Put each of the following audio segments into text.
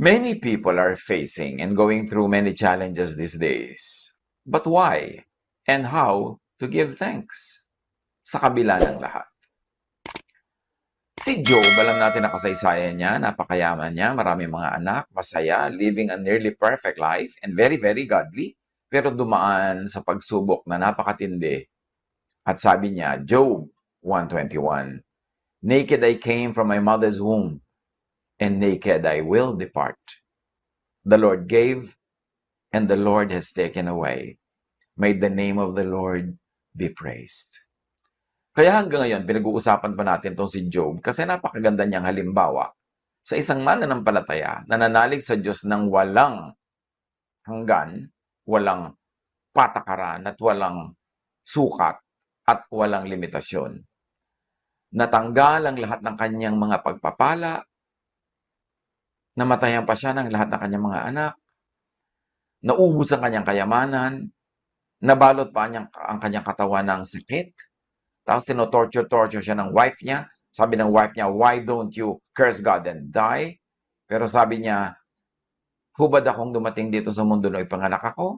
Many people are facing and going through many challenges these days. But why and how to give thanks sa kabila ng lahat? Si Job, alam natin na kasaysayan niya, napakayaman niya, maraming mga anak, masaya, living a nearly perfect life, and very, very godly. Pero dumaan sa pagsubok na napakatindi. At sabi niya, Job 1:21, naked I came from my mother's womb, and naked I will depart. The Lord gave, and the Lord has taken away. May the name of the Lord be praised. Kaya hanggang ngayon, pinag-uusapan pa natin itong si Job kasi napakaganda niyang halimbawa sa isang mananampalataya na nanalig sa Diyos ng walang hanggan, walang patakaran at walang sukat at walang limitasyon. Natanggal ang lahat ng kanyang mga pagpapala, namatayan pa siya ng lahat ng kanyang mga anak, naubos ang kanyang kayamanan, nabalot pa ang kanyang katawan ng sakit, tapos tino-torture siya ng wife niya. Sabi ng wife niya, why don't you curse God and die? Pero sabi niya, hubad akong dumating dito sa mundo nung ipanganak ako?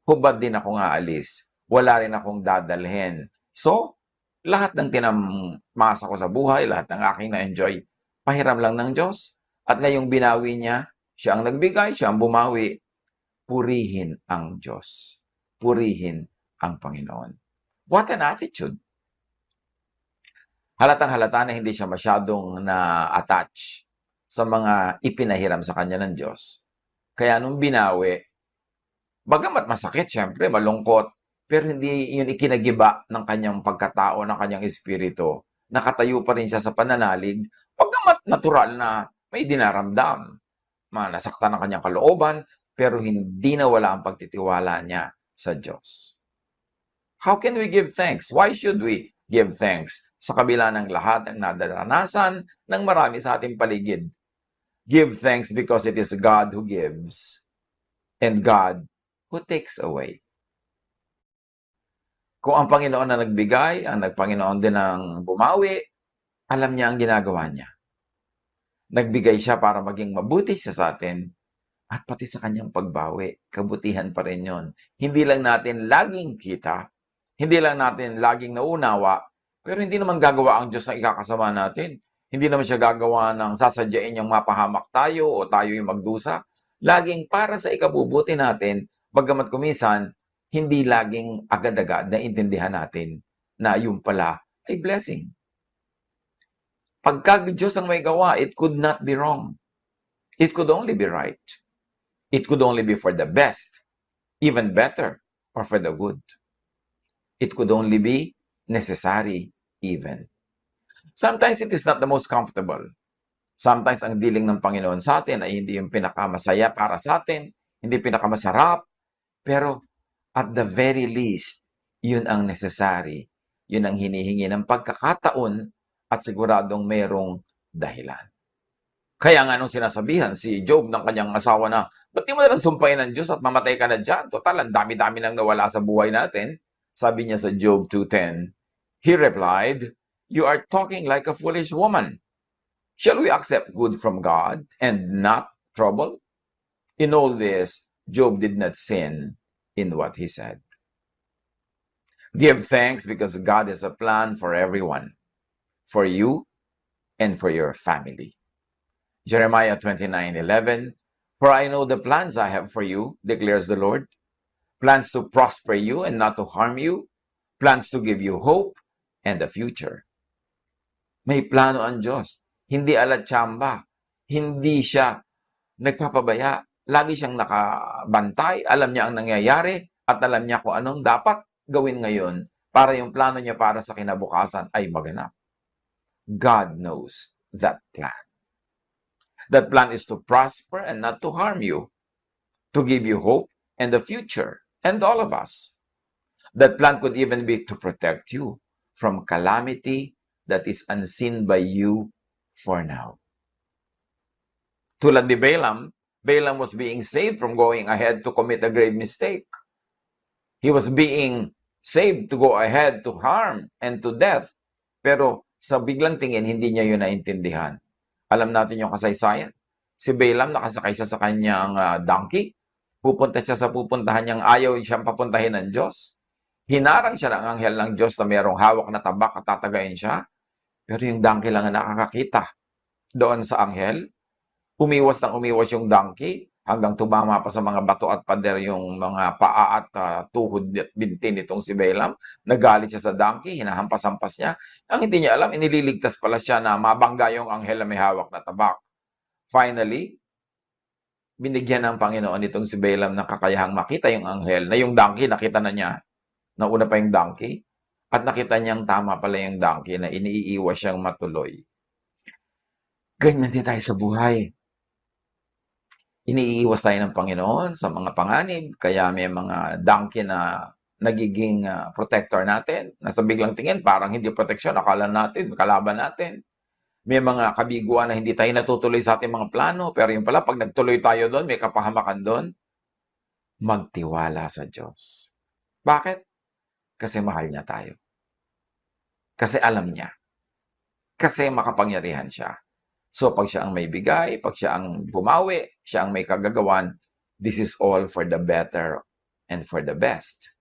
Hubad din akong aalis. Wala rin akong dadalhin. So, lahat ng tinamasa ko sa buhay, lahat ng aking na-enjoy, pahiram lang ng Diyos. At ngayong binawi niya, siya ang nagbigay, siya ang bumawi. Purihin ang Diyos. Purihin ang Panginoon. What an attitude! Halatang-halata na hindi siya masyadong na-attach sa mga ipinahiram sa kanya ng Diyos. Kaya nung binawi, bagamat masakit, syempre, malungkot, pero hindi yun ikinagiba ng kanyang pagkatao, ng kanyang espiritu. Nakatayo pa rin siya sa pananalig, bagamat natural na may dinaramdam. Nasaktan ang kanyang kalooban, pero hindi nawala ang pagtitiwala niya sa Diyos. How can we give thanks? Why should we give thanks sa kabila ng lahat ng nadaranasan ng marami sa ating paligid? Give thanks because it is God who gives and God who takes away. Kung ang Panginoon na nagbigay, ang Panginoon din ang bumawi, alam niya ang ginagawa niya. Nagbigay siya para maging mabuti siya sa atin at pati sa kanyang pagbawi, kabutihan pa rin yun. Hindi lang natin laging kita, hindi lang natin laging naunawa, pero hindi naman gagawa ang Diyos na ikakasama natin. Hindi naman siya gagawa ng sasadyain niyang mapahamak tayo o tayo yung magdusa. Laging para sa ikabubuti natin, bagamat kumisan, hindi laging agad-agad na intindihan natin na yung pala ay blessing. Pagka Diyos ang may gawa, it could not be wrong. It could only be right. It could only be for the best, even better, or for the good. It could only be necessary even. Sometimes it is not the most comfortable. Sometimes ang dealing ng Panginoon sa atin ay hindi yung pinakamasaya para sa atin, hindi pinakamasarap, pero at the very least, yun ang necessary. Yun ang hinihingi ng pagkakataon at siguradong mayroong dahilan. Kaya nga nung sinasabihan si Job ng kanyang asawa na, ba't di mo na lang sumpayin ng Diyos at mamatay ka na dyan? Total, ang dami-dami nang nawala sa buhay natin. Sabi niya sa Job 2:10, he replied, you are talking like a foolish woman. Shall we accept good from God and not trouble? In all this, Job did not sin in what he said. Give thanks because God has a plan for everyone, for you and for your family. Jeremiah 29:11, for I know the plans I have for you, declares the Lord, plans to prosper you and not to harm you, plans to give you hope and a future. May plano ang Diyos. Hindi alatsamba. Hindi siya nagpapabaya. Lagi siyang nakabantay. Alam niya ang nangyayari at alam niya kung anong dapat gawin ngayon para yung plano niya para sa kinabukasan ay maganap. God knows that plan. That plan is to prosper and not to harm you, to give you hope and a future, and all of us. That plan could even be to protect you from calamity that is unseen by you for now. Tulad ni Balaam, Balaam was being saved from going ahead to commit a grave mistake. He was being saved to go ahead to harm and to death. Pero sa biglang tingin, hindi niya yun naintindihan. Alam natin yung kasaysayan. Si Balaam nakasakay siya sa kanyang donkey. Pupunta siya sa pupuntahan niyang ayaw siyang papuntahin ng Diyos. Hinarang siya ng anghel ng Diyos na mayroong hawak na tabak at tatagayin siya. Pero yung donkey lang ang nakakakita doon sa anghel. Umiwas yung donkey hanggang tumama pa sa mga bato at pader yung mga paa at tuhod at binti nitong si Balaam. Nagalit siya sa donkey, hinahampas-hampas niya. Ang hindi niya alam, inililigtas pala siya na mabangga yung anghel na may hawak na tabak. Finally, binigyan ng Panginoon itong si Balaam ng kakayahang makita yung anghel, na yung donkey, nakita na niya. Nauna pa yung donkey. At nakita niyang tama pala yung donkey na iniiwas siyang matuloy. Ganyan din tayo sa buhay. Iniiwas tayo ng Panginoon sa mga panganib, kaya may mga donkey na nagiging protector natin, na sa biglang tingin parang hindi proteksyon, akala natin, kalaban natin. May mga kabiguan na hindi tayo natutuloy sa ating mga plano, pero yung pala, pag nagtuloy tayo doon, may kapahamakan doon. Magtiwala sa Diyos. Bakit? Kasi mahal niya tayo. Kasi alam niya. Kasi makapangyarihan siya. So, pag siya ang may bigay, pag siya ang bumawi, siya ang may kagagawan, this is all for the better and for the best.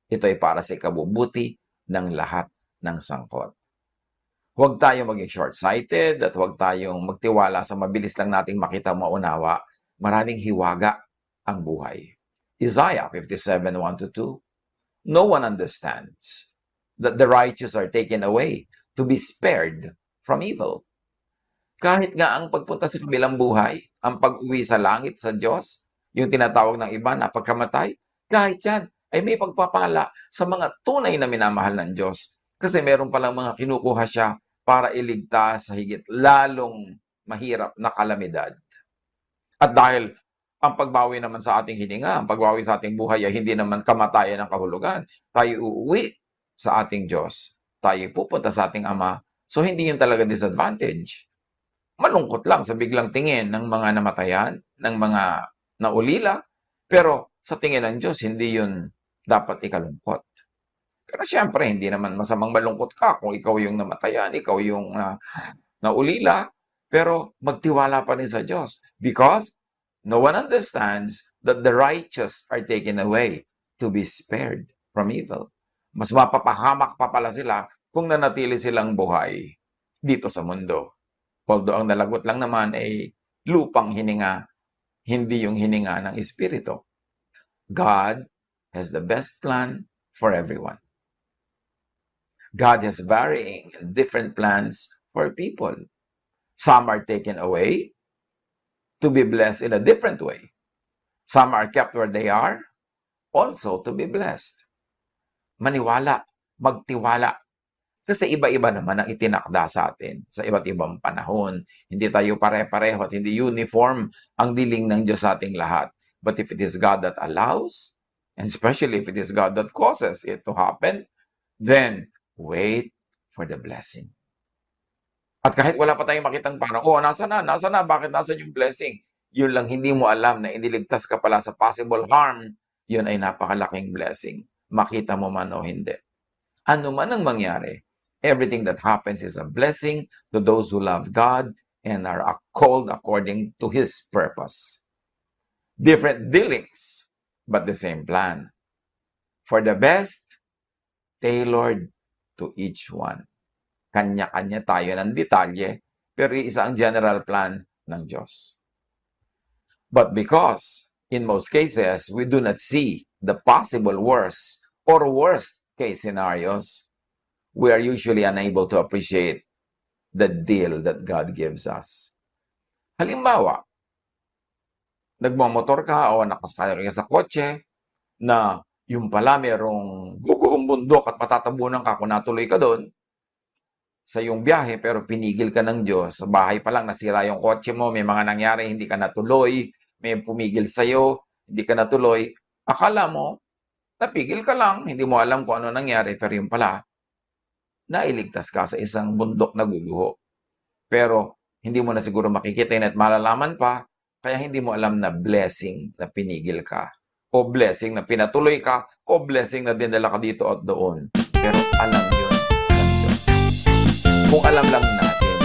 Ito ay para sa ikabubuti ng lahat ng sangkot. Huwag tayong maging short-sighted at huwag tayong magtiwala sa mabilis lang nating makita maunawa. Maraming hiwaga ang buhay. Isaiah 57:1-2. No one understands that the righteous are taken away to be spared from evil. Kahit nga ang pagpunta sa kabilang buhay, ang pag-uwi sa langit sa Diyos, yung tinatawag ng iba na pagkamatay, kahit yan ay may pagpapala sa mga tunay na minamahal ng Diyos. Kasi meron palang mga kinukuha siya para iligtas sa higit lalong mahirap na kalamidad. At dahil ang pagbawi naman sa ating hininga, ang pagbawi sa ating buhay ay hindi naman kamatayan ng kahulugan, tayo uuwi sa ating Diyos. Tayo pupunta sa ating Ama. So hindi yun talaga disadvantage. Malungkot lang sa biglang tingin ng mga namatayan, ng mga naulila, pero sa tingin ng Diyos, hindi yun dapat ikalungkot. Pero siyempre, hindi naman masamang malungkot ka kung ikaw yung namatayan, ikaw yung naulila, pero magtiwala pa rin sa Diyos. Because no one understands that the righteous are taken away to be spared from evil. Mas mapapahamak pa pala sila kung nanatili silang buhay dito sa mundo. Although ang nalagot lang naman ay lupang hininga, hindi yung hininga ng Espiritu. God has the best plan for everyone. God has varying and different plans for people. Some are taken away to be blessed in a different way. Some are kept where they are, also to be blessed. Maniwala, magtiwala. Kasi iba-iba naman ang itinakda sa atin sa iba't ibang panahon. Hindi tayo pare-pareho at hindi uniform ang diling ng Diyos sa ating lahat. But if it is God that allows, and especially if it is God that causes it to happen, then wait for the blessing. At kahit wala pa tayong makitang parang, nasa na, bakit nasa yung blessing? Yun lang hindi mo alam na iniligtas ka pala sa possible harm, yun ay napakalaking blessing. Makita mo man o hindi. Ano man ang mangyari, everything that happens is a blessing to those who love God and are called according to His purpose. Different dealings, but the same plan. For the best, tailored to each one. Kanya-kanya tayo ng detalye, pero isa ang general plan ng Diyos. But because, in most cases, we do not see the possible worst or worst case scenarios, we are usually unable to appreciate the deal that God gives us. Halimbawa, nagmamotor ka o nakasakay ka sa kotse na yung pala merong guguhong bundok at matatabunan ka kung natuloy ka doon sa iyong biyahe, pero pinigil ka ng Diyos. Sa bahay pa lang, nasira yung kotse mo, may mga nangyari, hindi ka natuloy, may pumigil sa'yo, hindi ka natuloy. Akala mo, napigil ka lang, hindi mo alam kung ano nangyari, pero yung pala, nailigtas ka sa isang bundok na guguho. Pero hindi mo na siguro makikita yun at malalaman pa, kaya hindi mo alam na blessing na pinigil ka, o blessing na pinatuloy ka, o blessing na dinala ka dito at doon. Pero alam yun ng Diyos. Kung alam lang natin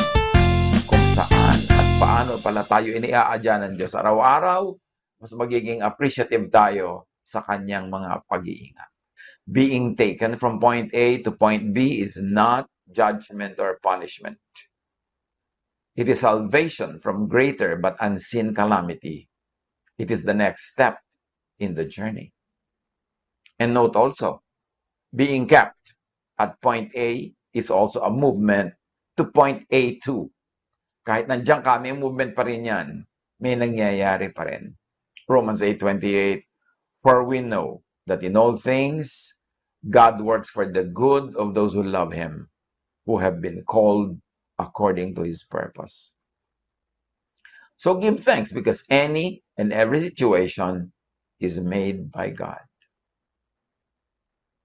kung saan at paano pala pala tayo iniaadya ng Diyos araw-araw, mas magiging appreciative tayo sa kanyang mga pag-iingat. Being taken from point A to point B is not judgment or punishment. It is salvation from greater but unseen calamity. It is the next step in the journey. And note also, being kept at point A is also a movement to point A2. Kahit nandiyan ka, may movement pa rin yan. May nangyayari pa rin. Romans 8:28, for we know that in all things, God works for the good of those who love Him, who have been called according to His purpose. So give thanks because any and every situation is made by God.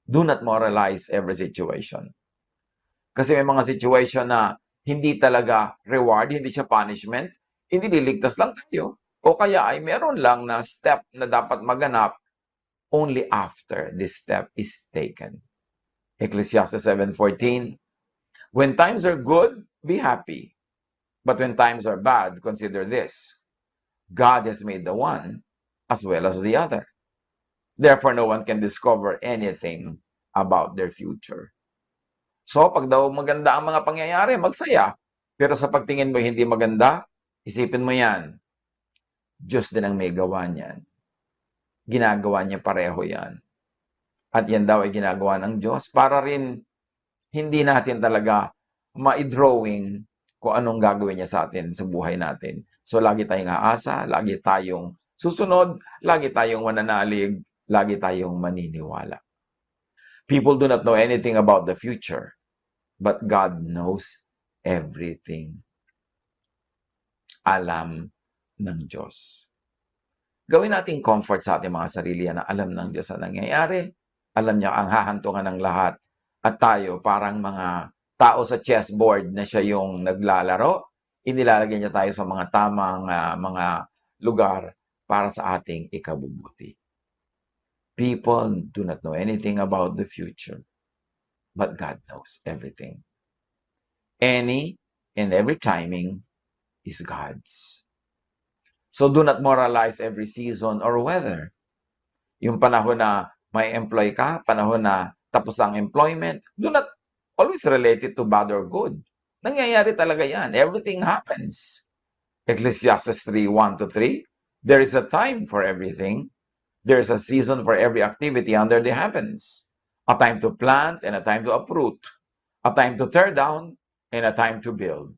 Do not moralize every situation. Kasi may mga situation na hindi talaga reward, hindi siya punishment, hindi liligtas lang tayo. O kaya ay meron lang na step na dapat maganap only after this step is taken. Ecclesiastes 7:14, when times are good, be happy. But when times are bad, consider this. God has made the one as well as the other. Therefore, no one can discover anything about their future. So, pag daw maganda ang mga pangyayari, magsaya. Pero sa pagtingin mo hindi maganda, isipin mo yan. Diyos din ang may gawa niyan. Ginagawa niya pareho yan. At yan daw ay ginagawa ng Diyos para rin hindi natin talaga ma-drawing kung anong gagawin niya sa atin sa buhay natin. So, lagi tayong aasa, lagi tayong susunod, lagi tayong mananalig, lagi tayong maniniwala. People do not know anything about the future, but God knows everything. Alam ng Diyos. Gawin natin comfort sa ating mga sarili na alam ng Diyos ang nangyayari. Alam niya ang hahantungan ng lahat. At tayo, parang mga tao sa chessboard na siya yung naglalaro, inilalagay niya tayo sa mga tamang mga lugar para sa ating ikabubuti. People do not know anything about the future, but God knows everything. Any and every timing is God's. So do not moralize every season or weather. Yung panahon na may employ ka, panahon na tapos ang employment, do not always relate it to bad or good. Nangyayari talaga yan. Everything happens. Ecclesiastes 3:1-3, there is a time for everything. There is a season for every activity under the heavens. A time to plant and a time to uproot. A time to tear down and a time to build.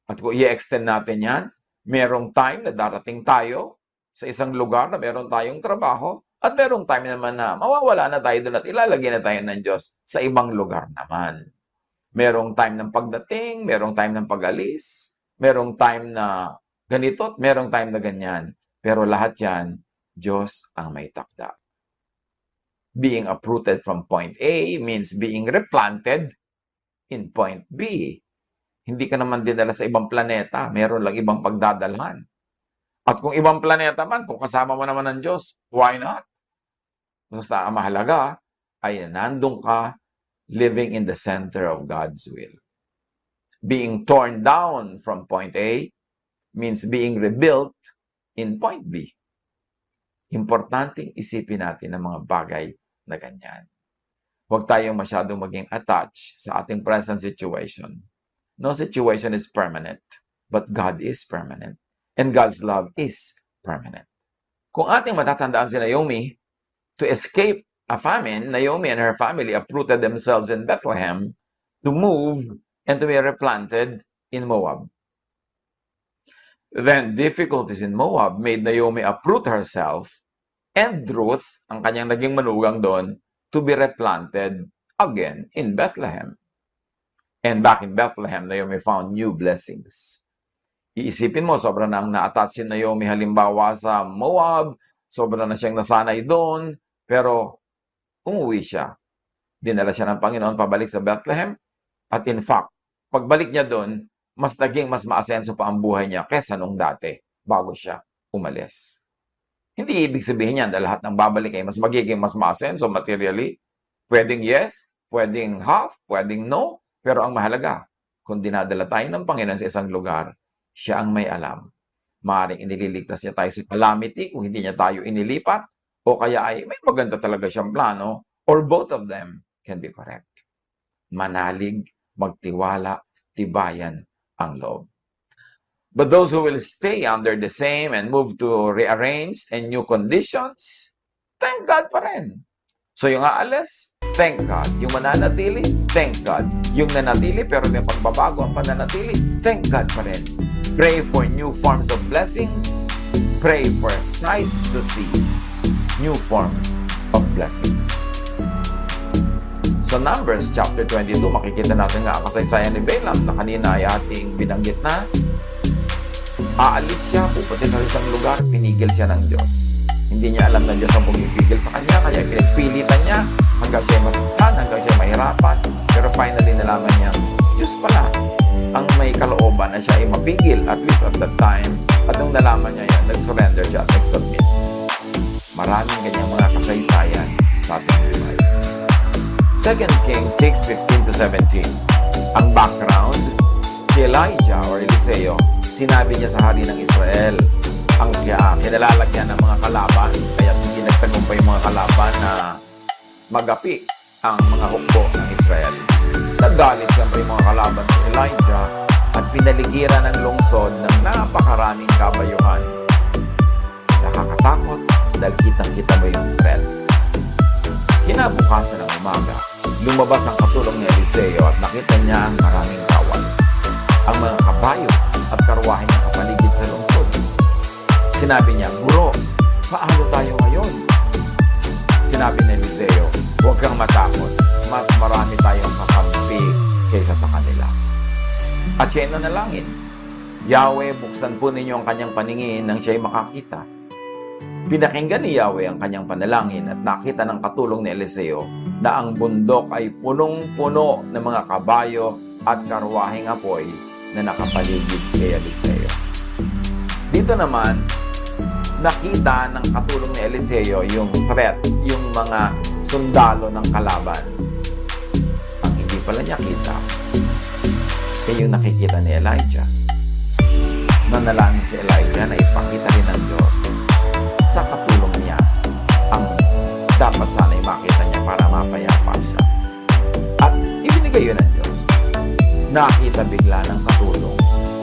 At kung i-extend natin yan, merong time na darating tayo sa isang lugar na meron tayong trabaho at merong time naman na mawawala na tayo doon at ilalagay na tayo ng Diyos sa ibang lugar naman. Merong time ng pagdating, merong time ng pag-alis, merong time na ganito at merong time na ganyan. Pero lahat yan, Diyos ang may takda. Being uprooted from point A means being replanted in point B. Hindi ka naman dinala sa ibang planeta. Meron lang ibang pagdadalhan. At kung ibang planeta man, kung kasama mo naman ng Diyos, why not? Basta ang mahalaga ay nandun ka living in the center of God's will. Being torn down from point A means being rebuilt in point B. Importanteng isipin natin ang mga bagay na ganyan. Huwag tayong masyadong maging attached sa ating present situation. No situation is permanent, but God is permanent. And God's love is permanent. Kung ating matatandaan si Naomi, to escape a famine, Naomi and her family uprooted themselves in Bethlehem to move and to be replanted in Moab. Then difficulties in Moab made Naomi uproot herself and Ruth, ang kanyang naging manugang doon, to be replanted again in Bethlehem. And back in Bethlehem, Naomi found new blessings. Iisipin mo, sobrang nang na-attach si Naomi halimbawa sa Moab, sobrang na siyang nasanay doon, pero umuwi siya. Dinala siya ng Panginoon pabalik sa Bethlehem. At in fact, pagbalik niya doon, mas maasenso pa ang buhay niya kesa nung dati, bago siya umalis. Hindi ibig sabihin yan na lahat ng babalik ay mas magiging mas maasenso materially. Pwedeng yes, pwedeng half, pwedeng no, pero ang mahalaga, kung dinadala tayo ng Panginoon sa isang lugar, siya ang may alam. Maaaring inililigtas niya tayo sa calamity kung hindi niya tayo inilipat, o kaya ay may maganda talaga siyang plano, or both of them can be correct. Manalig, magtiwala, tibayan ang loob. But those who will stay under the same and move to rearranged and new conditions, thank God pa rin. So yung aalis, thank God. Yung mananatili, thank God. Yung nanatili pero may pagbabago ang pananatili, thank God pa rin. Pray for new forms of blessings. Pray for sight to see new forms of blessings. Sa Numbers chapter 22, makikita natin nga ang kasaysayan ni Balaam na kanina ay ating binanggit na. Aalis siya, pupunta sa isang lugar, pinigil siya ng Diyos. Hindi niya alam na Diyos ang pumipigil sa kanya, kaya pinagpilitan niya hanggang siya masaktan, hanggang siya mahirapan. Pero finally nalaman niya, Diyos pala ang may kalooban na siya ay mapigil, at least at that time. At nung nalaman niya yan, nag-surrender siya at nag-submit. Maraming ganyang mga kasaysayan sa ating buhay. 2 Kings 6:15-17. Ang background, si Elijah or Eliseo, sinabi niya sa hari ng Israel, ang kinalalagyan ng mga kalaban, kaya hindi nagtagumpay yung mga kalaban na magapi ang mga hukbo ng Israel. Nagalit siyempre yung mga kalaban ni Elijah at pinaligiran ng lungsod ng napakaraming kabayuhan. Nakakatakot dahil kitang-kita mo yung threat. Kinabukasan ng umaga, lumabas ang katulong ni Eliseo at nakita niya ang maraming kawal. Ang mga kabayo at karwahe niya kapaligid sa lungsod. Sinabi niya, Guro, paano tayo ngayon? Sinabi ni Eliseo, huwag kang matakot. Mas marami tayong kakampi kaysa sa kanila. At siya ay nanalangin. Yahweh, buksan po ninyo ang kanyang paningin nang siya'y makakita. Pinakinggan ni Yahweh ang kanyang panalangin at nakita ng katulong ni Eliseo na ang bundok ay punong-puno ng mga kabayo at karwaheng apoy na nakapaligid kay Eliseo. Dito naman, nakita ng katulong ni Eliseo yung threat, yung mga sundalo ng kalaban. Ang hindi pala niya kita, ay yung nakikita ni Elijah. Nanalangin si Elijah na ipakita rin ng Diyos sa katulong niya ang dapat sana'y makita niya para mapayapa siya. At ibinigay yun ng Diyos. Nakita bigla ng katulong.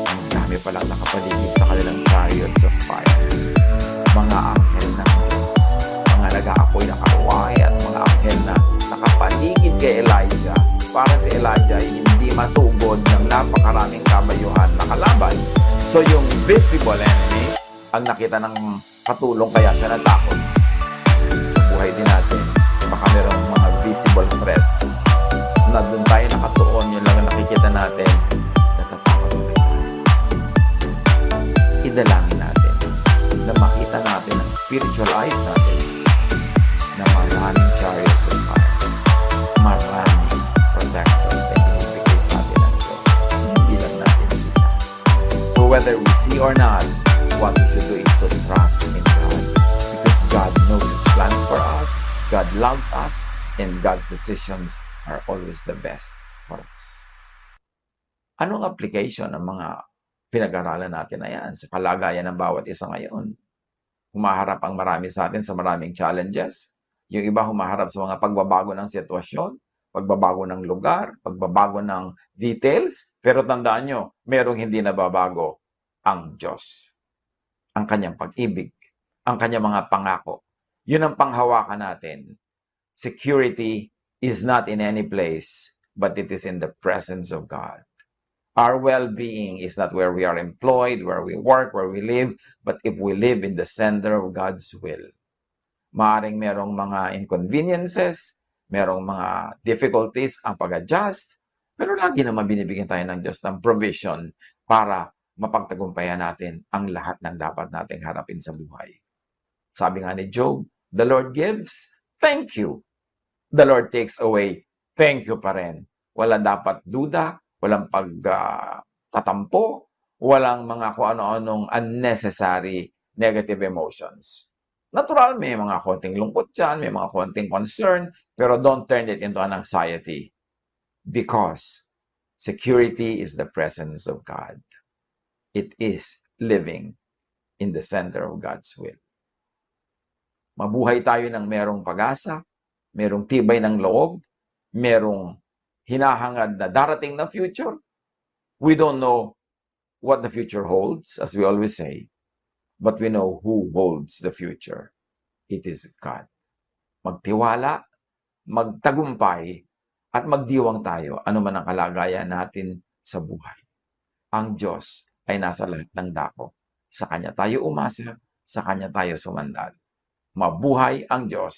Ang dami palang nakapaligid sa kanilang chariots of fire. Mga anghel ng Diyos. Mga nag-aapoy na karwahe at mga anghel na nakapaligid kay Elijah para si Elijah ay hindi masugod ng napakaraming kabayuhan na kalaban. So yung visible enemies ang nakita ng katulong kaya siya natakot. Sa buhay din natin, baka mayroong mga visible threats na doon tayo nakatuon, yun lang ang nakikita natin, natatakot ulit tayo. Idalangin natin na makita natin ang spiritual eyes natin na maraming chariots of fire, maraming protectors na binibigay sa atin ng Diyos. Hindi lang natin nakita. So whether we see or not, what we should do is to trust in God. Because God knows His plans for us, God loves us, and God's decisions are always the best for us. Anong application ng mga pinag-aralan natin na yan sa kalagayan ng bawat isa ngayon? Humaharap ang marami sa atin sa maraming challenges. Yung iba humaharap sa mga pagbabago ng sitwasyon, pagbabago ng lugar, pagbabago ng details. Pero tandaan nyo, merong hindi nababago, ang Diyos. Ang kanyang pag-ibig, ang kanyang mga pangako. Yun ang panghawakan natin. Security is not in any place, but it is in the presence of God. Our well-being is not where we are employed, where we work, where we live, but if we live in the center of God's will. Maaring merong mga inconveniences, merong mga difficulties ang pag-adjust, pero lagi naman binibigyan tayo ng Diyos ng provision para mapagtagumpayan natin ang lahat ng dapat nating harapin sa buhay. Sabi nga ni Job, the Lord gives, thank you. The Lord takes away, thank you pa rin. Wala dapat duda, walang pagtatampo, walang mga kung ano-anong unnecessary negative emotions. Natural, may mga konting lungkot dyan, may mga konting concern, pero don't turn it into an anxiety. Because security is the presence of God. It is living in the center of God's will. Mabuhay tayo ng merong pag-asa, merong tibay ng loob, merong hinahangad na darating na future. We don't know what the future holds, as we always say, but we know who holds the future. It is God. Magtiwala, magtagumpay, at magdiwang tayo anuman ang kalagayan natin sa buhay. Ang Diyos ay nasa lahat ng dako. Sa Kanya tayo umasa, sa Kanya tayo sumandal. Mabuhay ang Diyos!